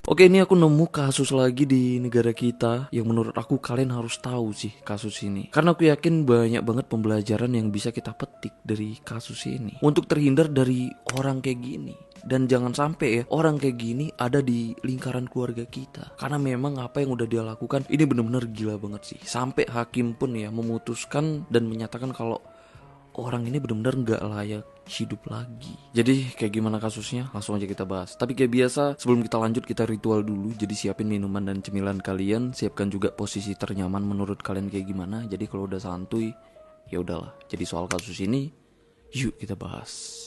Oke, ini aku nemu kasus lagi di negara kita yang menurut aku kalian harus tahu sih kasus ini. Karena aku yakin banyak banget pembelajaran yang bisa kita petik dari kasus ini untuk terhindar dari orang kayak gini. Dan jangan sampai ya orang kayak gini ada di lingkaran keluarga kita. Karena memang apa yang udah dia lakukan ini bener-bener gila banget sih. Sampai hakim pun ya memutuskan dan menyatakan kalau orang ini benar-benar nggak layak hidup lagi. Jadi kayak gimana kasusnya? Langsung aja kita bahas. Tapi kayak biasa sebelum kita lanjut kita ritual dulu. Jadi siapin minuman dan cemilan kalian. Siapkan juga posisi ternyaman menurut kalian kayak gimana. Jadi kalau udah santuy, ya udahlah. Jadi soal kasus ini, yuk kita bahas.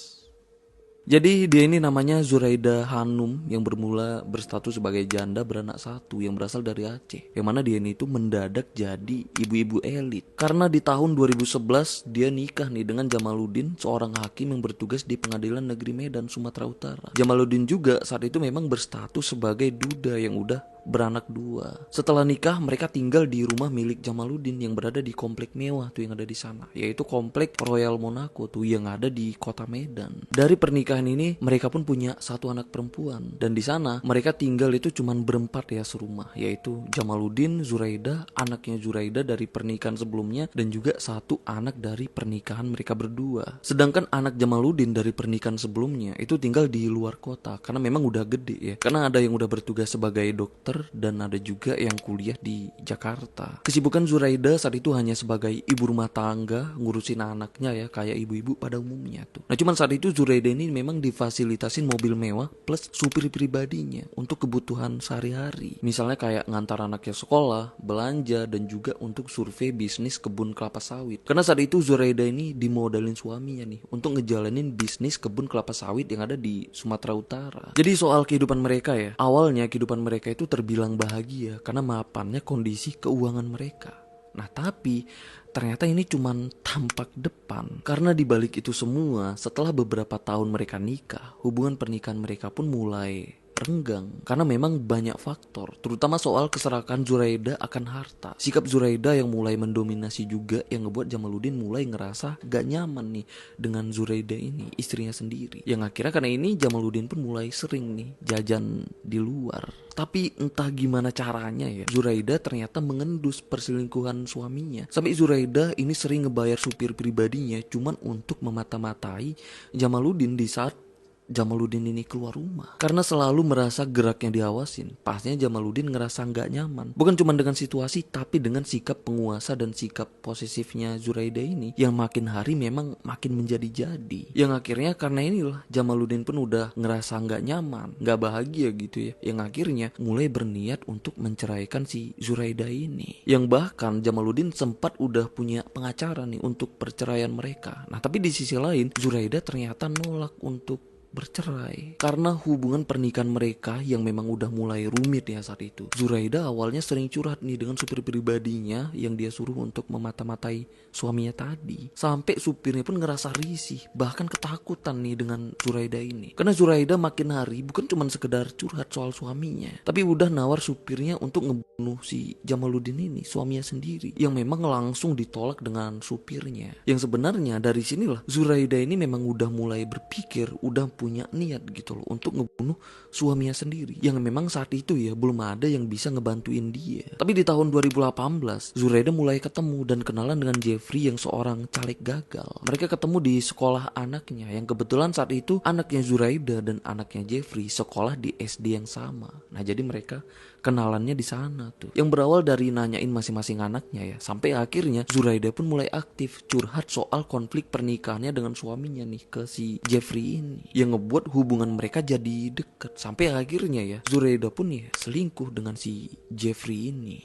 Jadi dia ini namanya Zuraida Hanum yang bermula berstatus sebagai janda beranak satu yang berasal dari Aceh. Yang mana dia ini itu mendadak jadi ibu-ibu elit. Karena di tahun 2011 dia nikah nih dengan Jamaluddin, seorang hakim yang bertugas di Pengadilan Negeri Medan, Sumatera Utara. Jamaluddin juga saat itu memang berstatus sebagai duda yang udah beranak dua. Setelah nikah mereka tinggal di rumah milik Jamaluddin yang berada di komplek mewah tuh yang ada di sana, yaitu komplek Royal Monaco tuh yang ada di kota Medan. Dari pernikahan ini mereka pun punya satu anak perempuan dan di sana mereka tinggal itu cuman berempat ya serumah, yaitu Jamaluddin, Zuraida, anaknya Zuraida dari pernikahan sebelumnya dan juga satu anak dari pernikahan mereka berdua. Sedangkan anak Jamaluddin dari pernikahan sebelumnya itu tinggal di luar kota karena memang udah gede ya. Karena ada yang udah bertugas sebagai dokter dan ada juga yang kuliah di Jakarta. Kesibukan Zuraida saat itu hanya sebagai ibu rumah tangga, ngurusin anaknya ya, kayak ibu-ibu pada umumnya tuh. Nah cuman saat itu Zuraida ini memang difasilitasin mobil mewah plus supir pribadinya untuk kebutuhan sehari-hari. Misalnya kayak ngantar anaknya sekolah, belanja, dan juga untuk survei bisnis kebun kelapa sawit. Karena saat itu Zuraida ini dimodalin suaminya nih untuk ngejalanin bisnis kebun kelapa sawit yang ada di Sumatera Utara. Jadi soal kehidupan mereka ya, awalnya kehidupan mereka itu terbilang bahagia karena mapannya kondisi keuangan mereka. Nah tapi ternyata ini cuman tampak depan. Karena dibalik itu semua, setelah beberapa tahun mereka nikah, hubungan pernikahan mereka pun mulai renggang karena memang banyak faktor, terutama soal keserakahan Zuraida akan harta. Sikap Zuraida yang mulai mendominasi juga yang ngebuat Jamaluddin mulai ngerasa gak nyaman nih dengan Zuraida ini, istrinya sendiri. Yang akhirnya karena ini Jamaluddin pun mulai sering nih jajan di luar. Tapi entah gimana caranya ya, Zuraida ternyata mengendus perselingkuhan suaminya. Sampai Zuraida ini sering ngebayar supir pribadinya cuman untuk memata-matai Jamaluddin di saat Jamaluddin ini keluar rumah. Karena selalu merasa geraknya diawasin, pastinya Jamaluddin ngerasa nggak nyaman. Bukan cuma dengan situasi, tapi dengan sikap penguasa dan sikap posesifnya Zuraida ini yang makin hari memang makin menjadi-jadi. Yang akhirnya karena inilah Jamaluddin pun udah ngerasa nggak nyaman, nggak bahagia gitu ya. Yang akhirnya mulai berniat untuk menceraikan si Zuraida ini. Yang bahkan Jamaluddin sempat udah punya pengacara nih untuk perceraian mereka. Nah tapi di sisi lain Zuraida ternyata nolak untuk bercerai karena hubungan pernikahan mereka yang memang udah mulai rumit ya saat itu. Zuraida awalnya sering curhat nih dengan supir pribadinya yang dia suruh untuk memata-matai suaminya tadi. Sampai supirnya pun ngerasa risih, bahkan ketakutan nih dengan Zuraida ini. Karena Zuraida makin hari bukan cuma sekedar curhat soal suaminya, tapi udah nawar supirnya untuk ngebunuh si Jamaluddin ini, suaminya sendiri, yang memang langsung ditolak dengan supirnya. Yang sebenarnya dari sinilah Zuraida ini memang udah mulai berpikir, udah punya niat gitu loh untuk ngebunuh suaminya sendiri yang memang saat itu ya belum ada yang bisa ngebantuin dia. Tapi di tahun 2018 Zuraida mulai ketemu dan kenalan dengan Jeffrey yang seorang caleg gagal. Mereka ketemu di sekolah anaknya yang kebetulan saat itu anaknya Zuraida dan anaknya Jeffrey sekolah di SD yang sama. Nah jadi mereka kenalannya di sana tuh. Yang berawal dari nanyain masing-masing anaknya ya, sampai akhirnya Zuraida pun mulai aktif curhat soal konflik pernikahannya dengan suaminya nih ke si Jeffrey ini, yang ngebuat hubungan mereka jadi deket. Sampai akhirnya ya Zuraida pun ya selingkuh dengan si Jeffrey ini.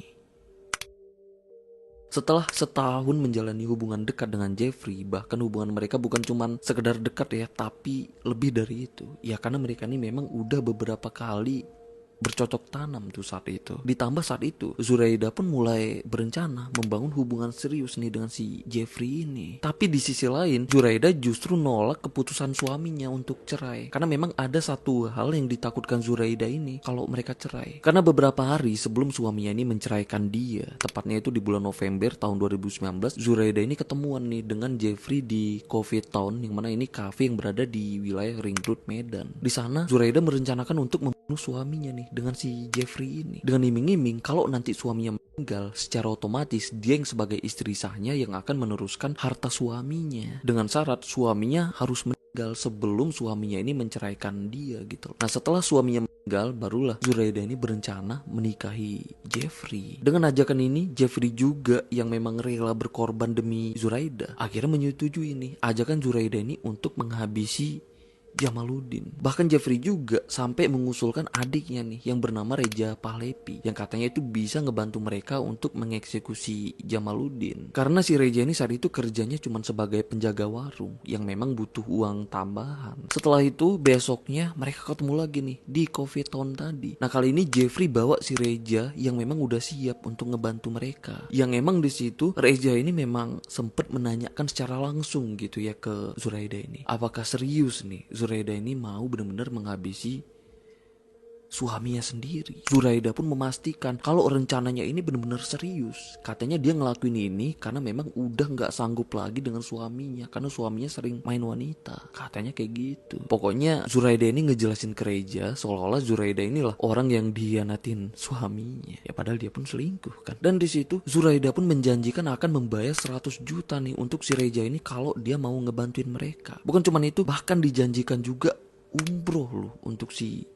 Setelah setahun menjalani hubungan dekat dengan Jeffrey, bahkan hubungan mereka bukan cuma sekedar dekat ya, tapi lebih dari itu. Ya karena mereka ini memang udah beberapa kali bercocok tanam tuh saat itu. Ditambah saat itu Zuraida pun mulai berencana membangun hubungan serius nih dengan si Jeffrey ini. Tapi di sisi lain Zuraida justru nolak keputusan suaminya untuk cerai. Karena memang ada satu hal yang ditakutkan Zuraida ini kalau mereka cerai. Karena beberapa hari sebelum suaminya ini menceraikan dia, tepatnya itu di bulan November tahun 2019, Zuraida ini ketemuan nih dengan Jeffrey di Coffee Town, yang mana ini cafe yang berada di wilayah Ring Road Medan. Di sana Zuraida merencanakan untuk membunuh suaminya nih dengan si Jeffrey ini, dengan iming-iming kalau nanti suaminya meninggal, secara otomatis dia yang sebagai istri sahnya yang akan meneruskan harta suaminya, dengan syarat suaminya harus meninggal sebelum suaminya ini menceraikan dia gitu. Nah setelah suaminya meninggal, barulah Zoraida ini berencana menikahi Jeffrey. Dengan ajakan ini, Jeffrey juga yang memang rela berkorban demi Zoraida akhirnya menyetujui ini ajakan Zoraida ini untuk menghabisi Jamaluddin. Bahkan Jeffrey juga sampai mengusulkan adiknya nih yang bernama Reja Pahlepi, yang katanya itu bisa ngebantu mereka untuk mengeksekusi Jamaluddin. Karena si Reja ini saat itu kerjanya cuma sebagai penjaga warung yang memang butuh uang tambahan. Setelah itu besoknya mereka ketemu lagi nih di Coffee Town tadi. Nah kali ini Jeffrey bawa si Reja yang memang udah siap untuk ngebantu mereka. Yang emang di situ Reja ini memang sempet menanyakan secara langsung gitu ya ke Zoraida ini, apakah serius nih Zoraida ini mau benar-benar menghabisi suaminya sendiri. Zoraida pun memastikan kalau rencananya ini benar-benar serius. Katanya dia ngelakuin ini karena memang udah gak sanggup lagi dengan suaminya, karena suaminya sering main wanita. Katanya kayak gitu. Pokoknya Zoraida ini ngejelasin ke Reja seolah-olah Zoraida inilah orang yang dihianatin suaminya. Ya padahal dia pun selingkuh kan. Dan di situ Zoraida pun menjanjikan akan membayar 100 juta nih untuk si Reja ini kalau dia mau ngebantuin mereka. Bukan cuman itu, bahkan dijanjikan juga umroh loh untuk si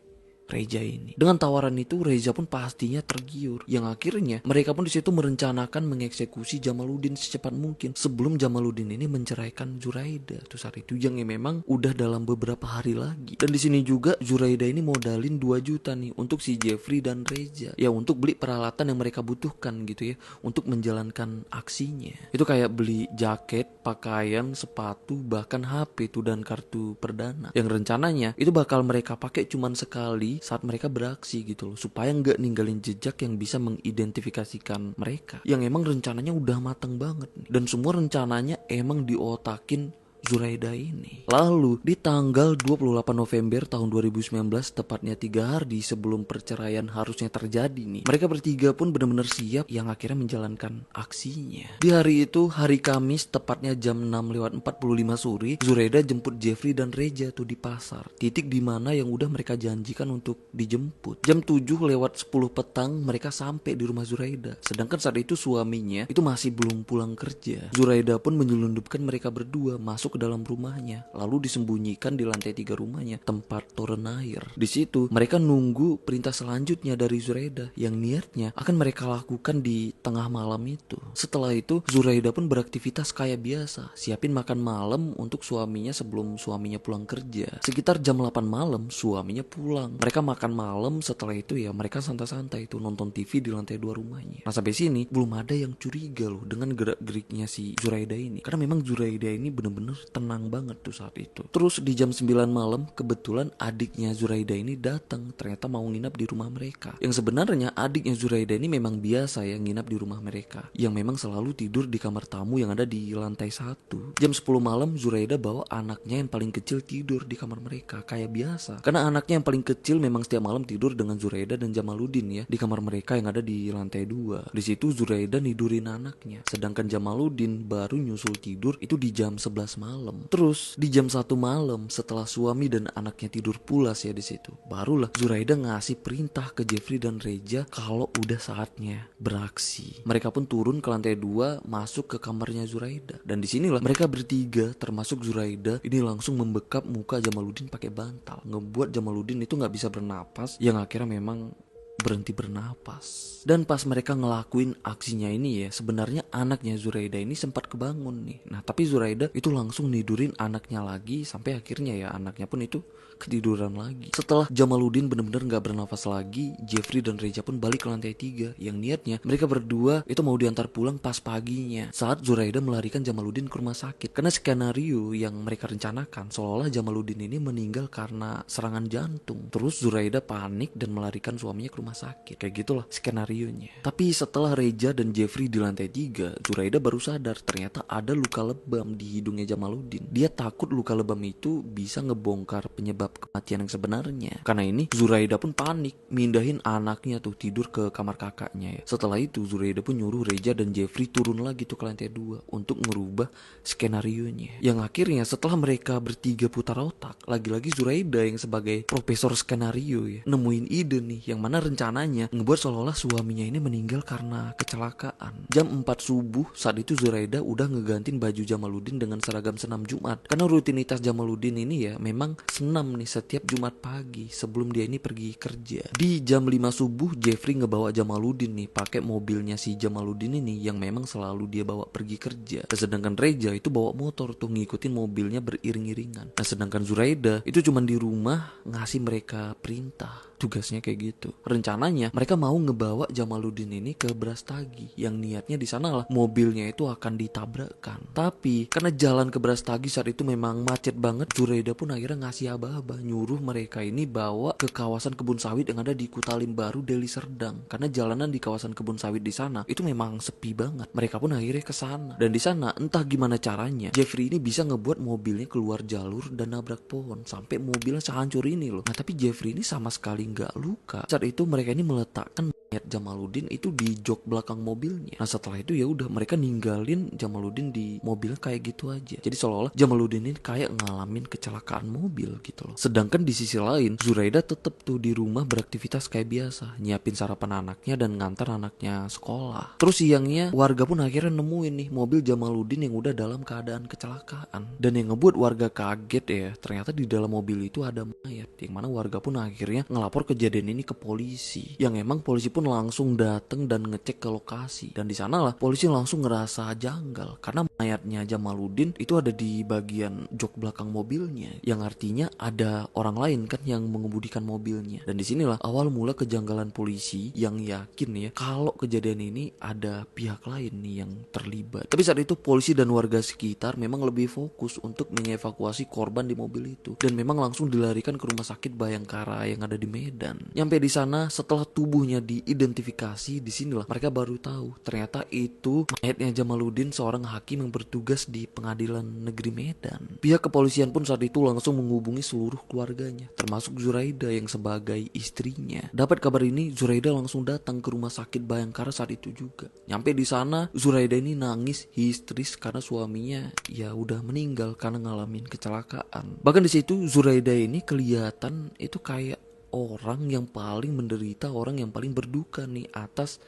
Reja ini. Dengan tawaran itu Reja pun pastinya tergiur, yang akhirnya mereka pun di situ merencanakan mengeksekusi Jamaluddin secepat mungkin sebelum Jamaluddin ini menceraikan Zoraida tuh saat itu, yang memang udah dalam beberapa hari lagi. Dan di sini juga Zoraida ini modalin 2 juta nih untuk si Jeffrey dan Reja, ya untuk beli peralatan yang mereka butuhkan gitu ya untuk menjalankan aksinya. Itu kayak beli jaket, pakaian, sepatu, bahkan HP tuh dan kartu perdana yang rencananya itu bakal mereka pakai cuman sekali saat mereka beraksi gitu loh, supaya nggak ninggalin jejak yang bisa mengidentifikasikan mereka. Yang emang rencananya udah mateng banget nih. Dan semua rencananya emang diotakin Zoraida ini. Lalu di tanggal 28 November tahun 2019, tepatnya 3 hari sebelum perceraian harusnya terjadi nih, mereka bertiga pun benar-benar siap yang akhirnya menjalankan aksinya. Di hari itu, hari Kamis, tepatnya jam 6:45 sore, Zoraida jemput Jeffrey dan Reja tuh di pasar, titik dimana yang udah mereka janjikan untuk dijemput. Jam 7:10 petang mereka sampai di rumah Zoraida, sedangkan saat itu suaminya itu masih belum pulang kerja. Zoraida pun menyelundupkan mereka berdua masuk ke dalam rumahnya, lalu disembunyikan di lantai 3 rumahnya, tempat toren air. Di situ mereka nunggu perintah selanjutnya dari Zoraida yang niatnya akan mereka lakukan di tengah malam itu. Setelah itu Zoraida pun beraktivitas kayak biasa, siapin makan malam untuk suaminya sebelum suaminya pulang kerja. Sekitar jam 8 malam suaminya pulang. Mereka makan malam, setelah itu ya mereka santai-santai itu nonton TV di lantai 2 rumahnya. Nah sampai sini belum ada yang curiga loh dengan gerak-geriknya si Zoraida ini, karena memang Zoraida ini bener-bener tenang banget tuh saat itu. Terus di jam 9 malam kebetulan adiknya Zoraida ini datang, ternyata mau nginap di rumah mereka. Yang sebenarnya adiknya Zoraida ini memang biasa ya nginap di rumah mereka, yang memang selalu tidur di kamar tamu yang ada di lantai 1. Jam 10 malam Zoraida bawa anaknya yang paling kecil tidur di kamar mereka kayak biasa, karena anaknya yang paling kecil memang setiap malam tidur dengan Zoraida dan Jamaluddin ya di kamar mereka yang ada di lantai 2. Di situ Zoraida nidurin anaknya, sedangkan Jamaluddin baru nyusul tidur itu di jam 11 malam. Terus di jam 1 malam setelah suami dan anaknya tidur pulas ya di situ, barulah Zoraida ngasih perintah ke Jeffrey dan Reja kalau udah saatnya beraksi. Mereka pun turun ke lantai 2 masuk ke kamarnya Zoraida, dan disinilah mereka bertiga termasuk Zoraida ini langsung membekap muka Jamaluddin pakai bantal, ngebuat Jamaluddin itu nggak bisa bernapas, yang akhirnya memang berhenti bernapas. Dan pas mereka ngelakuin aksinya ini ya, sebenarnya anaknya Zoraida ini sempat kebangun nih. Nah tapi Zoraida itu langsung nidurin anaknya lagi, sampai akhirnya ya anaknya pun itu ketiduran lagi. Setelah Jamaluddin benar-benar gak bernafas lagi, Jeffrey dan Reja pun balik ke lantai 3, yang niatnya mereka berdua itu mau diantar pulang pas paginya, saat Zoraida melarikan Jamaluddin ke rumah sakit. Karena skenario yang mereka rencanakan seolah-olah Jamaluddin ini meninggal karena serangan jantung. Terus Zoraida panik dan melarikan suaminya ke rumah rumah sakit. Kayak gitulah skenarionya. Tapi setelah Reja dan Jeffrey di lantai 3, Zuraida baru sadar ternyata ada luka lebam di hidungnya Jamaluddin. Dia takut luka lebam itu bisa ngebongkar penyebab kematian yang sebenarnya. Karena ini Zuraida pun panik, mindahin anaknya tuh tidur ke kamar kakaknya ya. Setelah itu Zuraida pun nyuruh Reja dan Jeffrey turun lagi tuh ke lantai 2 untuk ngerubah skenarionya. Yang akhirnya setelah mereka bertiga putar otak, lagi-lagi Zuraida yang sebagai profesor skenario ya, nemuin ide nih yang mana rencananya ngebuat seolah-olah suaminya ini meninggal karena kecelakaan. Jam 4 subuh saat itu Zuraida udah ngegantiin baju Jamaluddin dengan seragam senam Jumat. Karena rutinitas Jamaluddin ini ya memang senam nih setiap Jumat pagi sebelum dia ini pergi kerja. Di jam 5 subuh Jeffrey ngebawa Jamaluddin nih pakai mobilnya si Jamaluddin ini yang memang selalu dia bawa pergi kerja. Dan sedangkan Reja itu bawa motor tuh ngikutin mobilnya beriring-iringan. Nah sedangkan Zuraida itu cuma di rumah ngasih mereka perintah. Tugasnya kayak gitu. Rencananya mereka mau ngebawa Jamaluddin ini ke Brastagi yang niatnya di sana lah mobilnya itu akan ditabrakkan. Tapi karena jalan ke Brastagi saat itu memang macet banget, Zuraida pun akhirnya ngasih aba-aba nyuruh mereka ini bawa ke kawasan kebun sawit yang ada di Kutalim Baru, Deli Serdang. Karena jalanan di kawasan kebun sawit di sana itu memang sepi banget. Mereka pun akhirnya ke sana. Dan di sana entah gimana caranya Jeffrey ini bisa ngebuat mobilnya keluar jalur dan nabrak pohon sampai mobilnya sehancur ini loh. Nah tapi Jeffrey ini sama sekali nggak luka. Saat itu mereka ini meletakkan mayat Jamaluddin itu di jok belakang mobilnya. Nah setelah itu ya udah mereka ninggalin Jamaluddin di mobil kayak gitu aja. Jadi seolah-olah Jamaluddin ini kayak ngalamin kecelakaan mobil gitu loh. Sedangkan di sisi lain Zuraida tetep tuh di rumah beraktivitas kayak biasa, nyiapin sarapan anaknya dan ngantar anaknya sekolah. Terus siangnya warga pun akhirnya nemuin nih mobil Jamaluddin yang udah dalam keadaan kecelakaan. Dan yang ngebuat warga kaget ya, ternyata di dalam mobil itu ada mayat. Yang mana warga pun akhirnya ngelapor kejadian ini ke polisi. Yang emang polisi pun langsung dateng dan ngecek ke lokasi. Dan di sanalah polisi langsung ngerasa janggal karena mayatnya Jamaluddin itu ada di bagian jok belakang mobilnya. Yang artinya ada orang lain kan yang mengemudikan mobilnya. Dan disinilah awal mula kejanggalan polisi yang yakin ya kalau kejadian ini ada pihak lain nih yang terlibat. Tapi saat itu polisi dan warga sekitar memang lebih fokus untuk mengevakuasi korban di mobil itu. Dan memang langsung dilarikan ke rumah sakit Bayangkara yang ada di Medan. Nyampe di sana setelah tubuhnya diidentifikasi, disinilah mereka baru tahu ternyata itu mayatnya Jamaluddin, seorang hakim yang bertugas di pengadilan negeri Medan. Pihak kepolisian pun saat itu langsung menghubungi seluruh keluarganya, termasuk Zuraida yang sebagai istrinya. Dapat kabar ini, Zuraida langsung datang ke rumah sakit Bayangkara saat itu juga. Nyampe di sana, Zuraida ini nangis histeris karena suaminya ya udah meninggal karena ngalamin kecelakaan. Bahkan di situ Zuraida ini kelihatan itu kayak orang yang paling menderita, orang yang paling berduka nih atas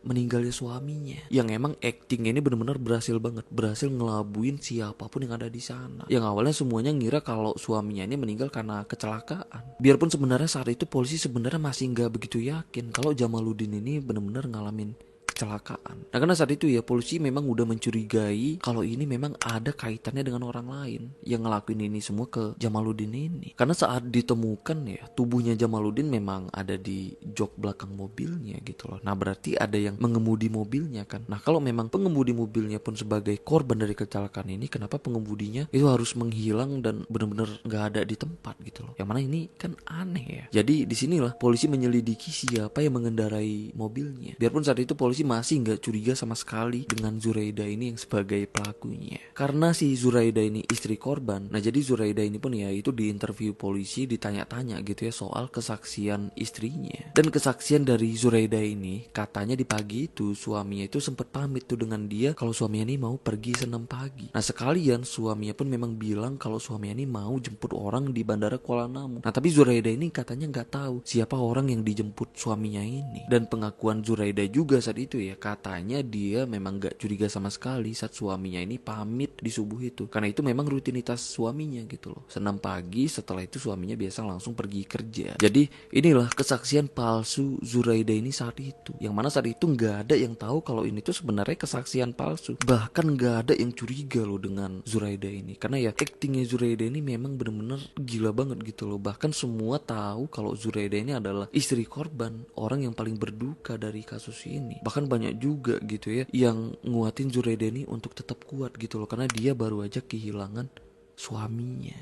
meninggalnya suaminya. Yang emang acting ini benar-benar berhasil banget, berhasil ngelabuin siapapun yang ada di sana. Yang awalnya semuanya ngira kalau suaminya ini meninggal karena kecelakaan. Biarpun sebenarnya saat itu polisi sebenarnya masih nggak begitu yakin kalau Jamaluddin ini benar-benar ngalamin kecelakaan. Nah karena saat itu ya polisi memang udah mencurigai kalau ini memang ada kaitannya dengan orang lain yang ngelakuin ini semua ke Jamaluddin ini. Karena saat ditemukan ya tubuhnya Jamaluddin memang ada di jok belakang mobilnya gitu loh. Nah berarti ada yang mengemudi mobilnya kan. Nah kalau memang pengemudi mobilnya pun sebagai korban dari kecelakaan ini, kenapa pengemudinya itu harus menghilang dan benar-benar nggak ada di tempat gitu loh. Yang mana ini kan aneh ya. Jadi disinilah polisi menyelidiki siapa yang mengendarai mobilnya. Biarpun saat itu polisi masih nggak curiga sama sekali dengan Zuraida ini yang sebagai pelakunya. Karena si Zuraida ini istri korban. Nah jadi Zuraida ini pun ya itu diinterview polisi, ditanya-tanya gitu ya soal kesaksian istrinya. Dan kesaksian dari Zuraida ini katanya di pagi itu suaminya itu sempat pamit tuh dengan dia kalau suaminya ini mau pergi senam pagi. Nah sekalian suaminya pun memang bilang kalau suaminya ini mau jemput orang di bandara Kuala Namu. Nah tapi Zuraida ini katanya nggak tahu siapa orang yang dijemput suaminya ini. Dan pengakuan Zuraida juga saat itu ya katanya dia memang gak curiga sama sekali saat suaminya ini pamit di subuh itu, karena itu memang rutinitas suaminya gitu loh, senam pagi setelah itu suaminya biasa langsung pergi kerja. Jadi inilah kesaksian palsu Zuraida ini saat itu, yang mana saat itu gak ada yang tahu kalau ini tuh sebenarnya kesaksian palsu, bahkan gak ada yang curiga loh dengan Zuraida ini, karena ya actingnya Zuraida ini memang bener-bener gila banget gitu loh. Bahkan semua tahu kalau Zuraida ini adalah istri korban, orang yang paling berduka dari kasus ini. Bahkan banyak juga gitu ya yang nguatin Zuraida ini untuk tetap kuat gitu loh, karena dia baru aja kehilangan suaminya.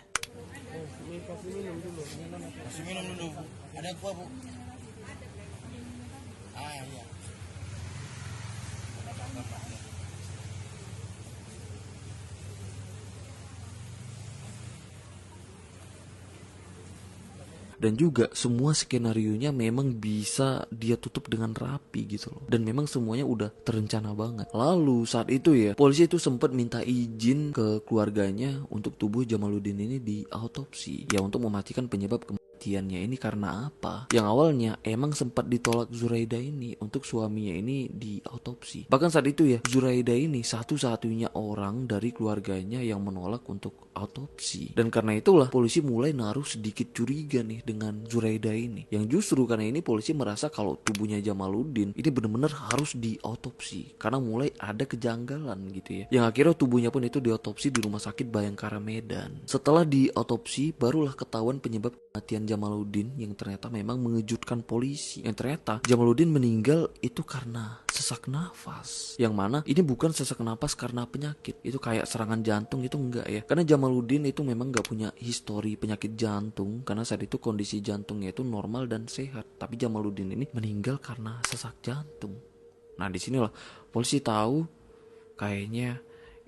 Kasih minum dulu. Ada kuah, Bu. Ah iya. Dan juga semua skenarionya memang bisa dia tutup dengan rapi gitu loh. Dan memang semuanya udah terencana banget. Lalu saat itu ya, polisi itu sempat minta izin ke keluarganya untuk tubuh Jamaluddin ini diautopsi. Ya untuk memastikan penyebab kematiannya ini karena apa. Yang awalnya emang sempat ditolak Zuraida ini untuk suaminya ini diautopsi. Bahkan saat itu ya, Zuraida ini satu-satunya orang dari keluarganya yang menolak untuk autopsi. Dan karena itulah polisi mulai naruh sedikit curiga nih dengan Zuraida ini. Yang justru karena ini polisi merasa kalau tubuhnya Jamaluddin ini benar-benar harus diautopsi karena mulai ada kejanggalan gitu ya. Yang akhirnya tubuhnya pun itu diautopsi di Rumah Sakit Bayangkara Medan. Setelah diautopsi barulah ketahuan penyebab kematian Jamaluddin yang ternyata memang mengejutkan polisi. Yang ternyata Jamaluddin meninggal itu karena sesak nafas. Yang mana ini bukan sesak nafas karena penyakit. Itu kayak serangan jantung itu enggak ya. Karena Jamaluddin itu memang enggak punya histori penyakit jantung karena saat itu kondisi jantungnya itu normal dan sehat. Tapi Jamaluddin ini meninggal karena sesak jantung. Nah, disinilah polisi tahu kayaknya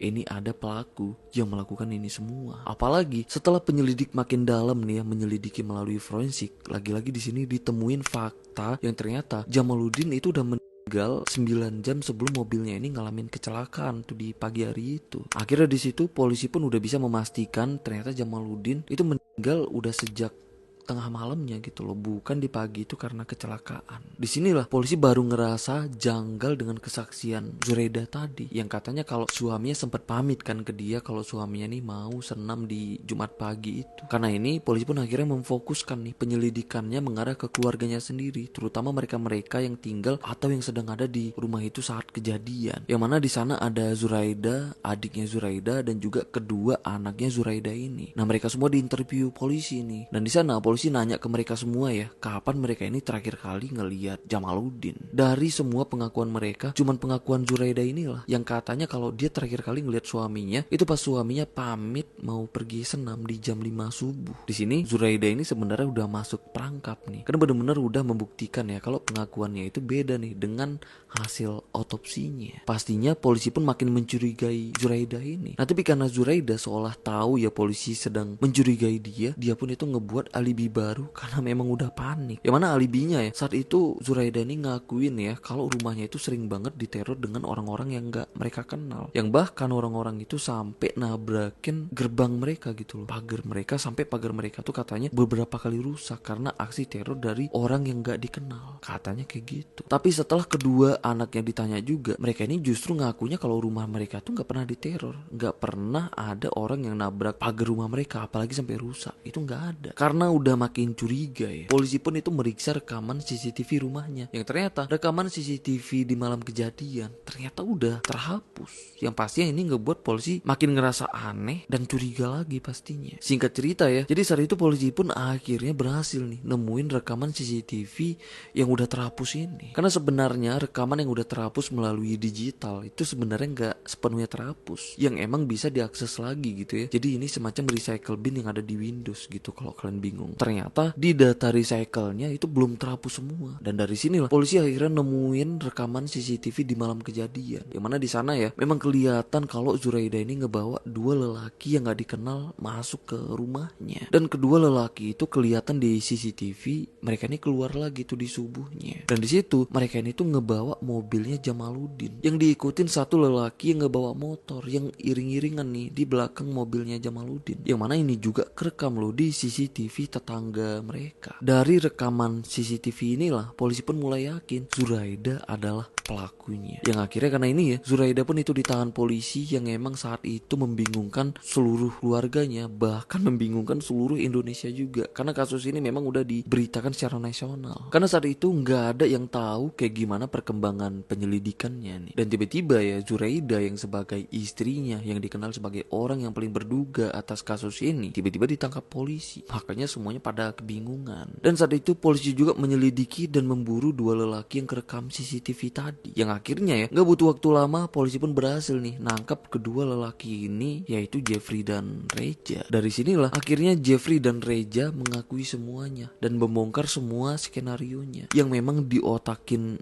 ini ada pelaku yang melakukan ini semua. Apalagi setelah penyelidik makin dalam nih ya, menyelidiki melalui forensik, lagi-lagi di sini ditemuin fakta yang ternyata Jamaluddin itu udah meninggal 9 jam sebelum mobilnya ini ngalamin kecelakaan tuh di pagi hari itu. Akhirnya di situ polisi pun udah bisa memastikan ternyata Jamaluddin itu meninggal udah sejak tengah malamnya gitu loh, bukan di pagi itu karena kecelakaan. Disinilah polisi baru ngerasa janggal dengan kesaksian Zuraida tadi yang katanya kalau suaminya sempat pamit kan ke dia kalau suaminya nih mau senam di Jumat pagi itu. Karena ini polisi pun akhirnya memfokuskan nih penyelidikannya mengarah ke keluarganya sendiri, terutama mereka-mereka yang tinggal atau yang sedang ada di rumah itu saat kejadian. Yang mana di sana ada Zuraida, adiknya Zuraida dan juga kedua anaknya Zuraida ini. Nah, mereka semua diinterview polisi nih. Dan di sana polisi nanya ke mereka semua ya, kapan mereka ini terakhir kali ngelihat Jamaluddin. Dari semua pengakuan mereka, cuman pengakuan Zuraida inilah yang katanya kalau dia terakhir kali ngelihat suaminya itu pas suaminya pamit mau pergi senam di jam 5 subuh. Di sini Zuraida ini sebenarnya udah masuk perangkap nih. Karena benar-benar udah membuktikan ya kalau pengakuannya itu beda nih dengan hasil otopsinya. Pastinya polisi pun makin mencurigai Zuraida ini. Nah, tapi karena Zuraida seolah tahu ya polisi sedang mencurigai dia pun itu ngebuat alibi baru karena memang udah panik. Yang mana alibinya ya, saat itu Zuraida ini ngakuin ya kalau rumahnya itu sering banget diteror dengan orang-orang yang gak mereka kenal. Yang bahkan orang-orang itu sampai nabrakin gerbang mereka gitu loh, pagar mereka, sampai pagar mereka tuh katanya beberapa kali rusak karena aksi teror dari orang yang gak dikenal. Katanya kayak gitu. Tapi setelah kedua anaknya ditanya juga, mereka ini justru ngakunya kalau rumah mereka tuh gak pernah diteror, gak pernah ada orang yang nabrak pagar rumah mereka apalagi sampai rusak. Itu gak ada. Karena udah makin curiga ya, polisi pun itu meriksa rekaman CCTV rumahnya. Yang ternyata rekaman CCTV di malam kejadian ternyata udah terhapus. Yang pasti ini ngebuat polisi makin ngerasa aneh dan curiga lagi pastinya. Singkat cerita ya, jadi saat itu polisi pun akhirnya berhasil nih nemuin rekaman CCTV yang udah terhapus ini. Karena sebenarnya rekaman yang udah terhapus melalui digital itu sebenarnya nggak sepenuhnya terhapus, yang emang bisa diakses lagi gitu ya. Jadi ini semacam recycle bin yang ada di Windows gitu kalau kalian bingung. Ternyata di data recycle-nya itu belum terhapus semua. Dan dari sinilah polisi akhirnya nemuin rekaman CCTV di malam kejadian. Yang mana di sana ya memang kelihatan kalau Zuraida ini ngebawa dua lelaki yang gak dikenal masuk ke rumahnya. Dan kedua lelaki itu kelihatan di CCTV mereka ini keluar lagi tuh di subuhnya. Dan di situ mereka ini tuh ngebawa mobilnya Jamaluddin. Yang diikutin satu lelaki yang ngebawa motor yang iring-iringan nih di belakang mobilnya Jamaluddin. Yang mana ini juga kerekam loh di CCTV tetangga mereka. Dari rekaman CCTV inilah polisi pun mulai yakin Zuraida adalah pelakunya. Yang akhirnya karena ini ya, Zuraida pun itu ditahan polisi yang emang saat itu membingungkan seluruh keluarganya, bahkan membingungkan seluruh Indonesia juga. Karena kasus ini memang udah diberitakan secara nasional. Karena saat itu nggak ada yang tahu kayak gimana perkembangan penyelidikannya nih. Dan tiba-tiba ya Zuraida yang sebagai istrinya yang dikenal sebagai orang yang paling berduga atas kasus ini tiba-tiba ditangkap polisi. Makanya semuanya pada kebingungan. Dan saat itu polisi juga menyelidiki dan memburu dua lelaki yang kerekam CCTV tadi. Yang akhirnya ya gak butuh waktu lama polisi pun berhasil nih nangkap kedua lelaki ini, yaitu Jeffrey dan Reja. Dari sinilah akhirnya Jeffrey dan Reja mengakui semuanya dan membongkar semua skenarionya yang memang diotakin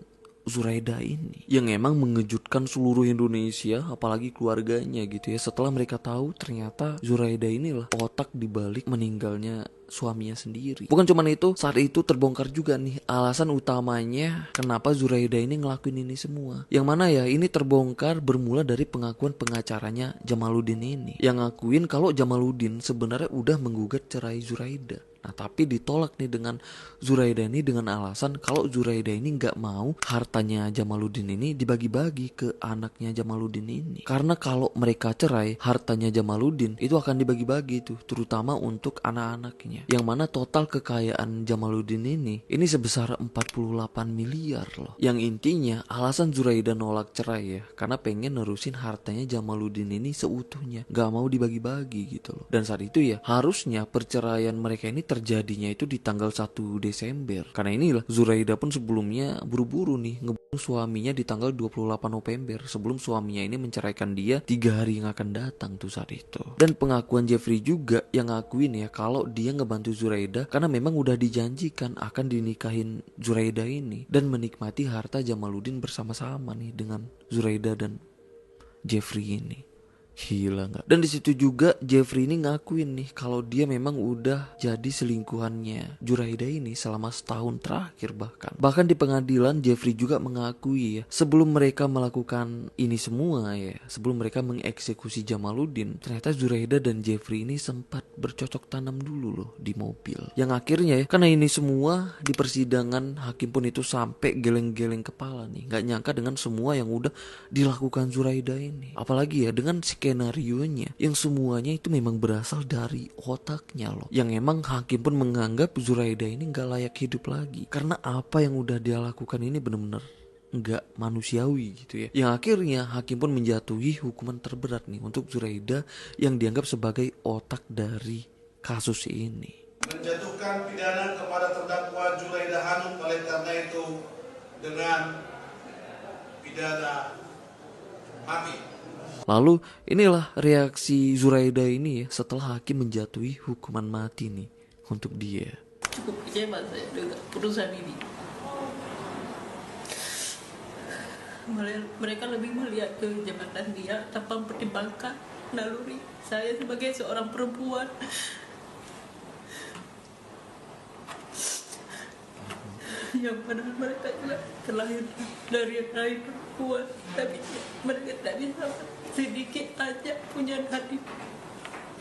Zuraida ini, yang emang mengejutkan seluruh Indonesia, apalagi keluarganya gitu ya, setelah mereka tahu ternyata Zuraida inilah otak dibalik meninggalnya suaminya sendiri. Bukan cuma itu, saat itu terbongkar juga nih alasan utamanya kenapa Zuraida ini ngelakuin ini semua. Yang mana ya, ini terbongkar bermula dari pengakuan pengacaranya Jamaluddin ini, yang ngakuin kalau Jamaluddin sebenarnya udah menggugat cerai Zuraida. Nah tapi ditolak nih dengan Zuraida ini dengan alasan kalau Zuraida ini nggak mau hartanya Jamaluddin ini dibagi-bagi ke anaknya Jamaluddin ini. Karena kalau mereka cerai, hartanya Jamaluddin itu akan dibagi-bagi tuh, terutama untuk anak-anaknya. Yang mana total kekayaan Jamaluddin ini sebesar 48 miliar loh. Yang intinya alasan Zuraida nolak cerai ya, karena pengen nerusin hartanya Jamaluddin ini seutuhnya, nggak mau dibagi-bagi gitu loh. Dan saat itu ya harusnya perceraian mereka ini terjadinya itu di tanggal 1 Desember. Karena inilah Zuraida pun sebelumnya buru-buru nih ngebunuh suaminya di tanggal 28 November sebelum suaminya ini menceraikan dia 3 hari yang akan datang tuh saat itu. Dan pengakuan Jeffrey juga yang ngakuin ya kalau dia ngebantu Zuraida karena memang udah dijanjikan akan dinikahin Zuraida ini dan menikmati harta Jamaluddin bersama-sama nih dengan Zuraida dan Jeffrey ini. Gila nggak? Dan di situ juga Jeffrey ini ngakuin nih kalau dia memang udah jadi selingkuhannya Zuraida ini selama setahun terakhir bahkan. Bahkan di pengadilan Jeffrey juga mengakui ya, sebelum mereka melakukan ini semua ya, sebelum mereka mengeksekusi Jamaluddin, ternyata Zuraida dan Jeffrey ini sempat bercocok tanam dulu loh di mobil. Yang akhirnya ya, karena ini semua di persidangan hakim pun itu sampai geleng-geleng kepala nih, nggak nyangka dengan semua yang udah dilakukan Zuraida ini. Apalagi ya dengan skenarionya yang semuanya itu memang berasal dari otaknya loh, yang emang hakim pun menganggap Zuraida ini gak layak hidup lagi karena apa yang udah dia lakukan ini bener-bener nggak manusiawi gitu ya. Yang akhirnya hakim pun menjatuhi hukuman terberat nih untuk Zuraida yang dianggap sebagai otak dari kasus ini. Menjatuhkan pidana kepada terdakwa Zuraida Hanum oleh karena itu dengan pidana mati. Lalu inilah reaksi Zuraida ini ya setelah hakim menjatuhi hukuman mati nih untuk dia. Cukup kecewa saya dengan putusan ini. Mereka lebih melihat ke jabatan dia tanpa mempertimbangkan naluri saya sebagai seorang perempuan. Yang padahal mereka juga terlahir dari rahim perempuan, tapi mereka tidak bisa sedikit aja punya hati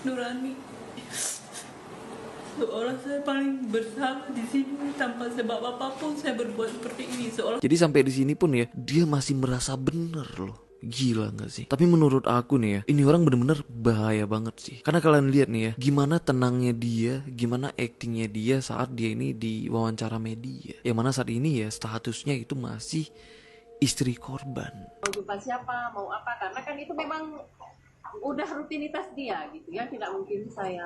nurani. Seolah saya paling bersalah di sini, tanpa sebab apapun saya berbuat seperti ini. Jadi sampai di sini pun ya dia masih merasa bener loh. Gila gak sih? Tapi menurut aku nih ya, ini orang bener-bener bahaya banget sih. Karena kalian lihat nih ya, gimana tenangnya dia, gimana actingnya dia saat dia ini di wawancara media. Yang mana saat ini ya statusnya itu masih istri korban. Mau jumpa siapa, mau apa, karena kan itu memang udah rutinitas dia gitu ya. Tidak mungkin saya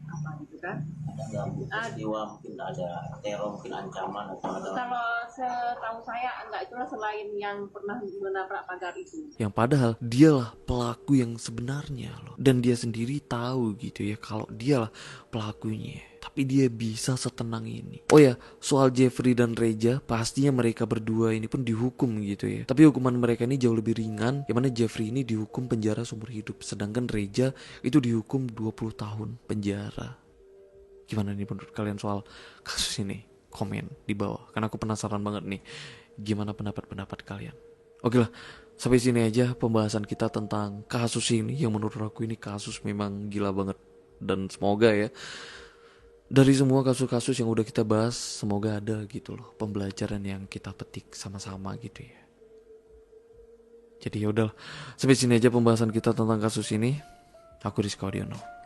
apa gitu kan. Ada peristiwa, mungkin ada teror, mungkin ancaman atau ada. Kalau setahu saya enggak, itulah selain yang pernah menabrak pagar itu. Yang padahal dialah pelaku yang sebenarnya loh. Dan dia sendiri tahu gitu ya kalau dialah pelakunya. Tapi dia bisa setenang ini. Oh ya, soal Jeffrey dan Reja, pastinya mereka berdua ini pun dihukum gitu ya. Tapi hukuman mereka ini jauh lebih ringan. Yang mana Jeffrey ini dihukum penjara seumur hidup. Sedangkan Reja itu dihukum 20 tahun penjara. Gimana nih menurut kalian soal kasus ini? Komen di bawah. Karena aku penasaran banget nih. Gimana pendapat-pendapat kalian? Oke lah, sampai sini aja pembahasan kita tentang kasus ini. Yang menurut aku ini kasus memang gila banget. Dan semoga ya, dari semua kasus-kasus yang udah kita bahas, semoga ada gitu loh pembelajaran yang kita petik sama-sama gitu ya. Jadi yaudah, sampai sini aja pembahasan kita tentang kasus ini. Aku Rizka Odiono.